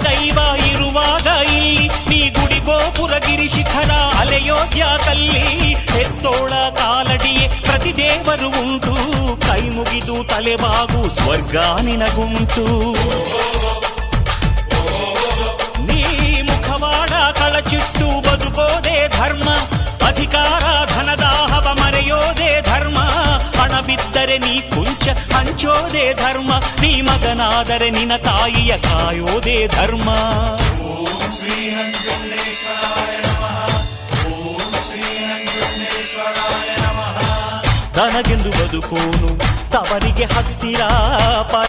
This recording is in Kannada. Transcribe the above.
ದೈವ ಇರುವಾಗ ಇಲ್ಲಿ ನೀ ಗುಡಿ ಗೋಪುರ ಗಿರಿ ಶಿಖರ ಅಲೆಯೋಧ್ಯ ಕಲ್ಲಿ ಹೆತ್ತೋಳ ಕಾಲಡಿಯೇ ಪ್ರತಿ ದೇವರು ಉಂಟು ಕೈ ಮುಗಿದು ತಲೆಬಾಗು ಸ್ವರ್ಗ ನಿನಗುಂಟು ನೀ ಮುಖವಾಡ ಕಳಚಿಟ್ಟು ಬದುಕೋದೇ ಧರ್ಮ ಅಧಿಕಾರ ಧನದಾಹವ ಮರೆಯೋದೇ ಧರ್ಮ ಹಣ ಬಿದ್ದರೆ ನೀ ಕುಂಚ ಹಂಚೋದೇ ಧರ್ಮ ನೀ ಮಗನಾದರೆ ನಿನ್ನ ತಾಯಿಯ ಕಾಯೋದೇ ಧರ್ಮ ತನಗೆಂದು ಬದುಕೋನು ತವರಿಗೆ ಹತ್ತಿರ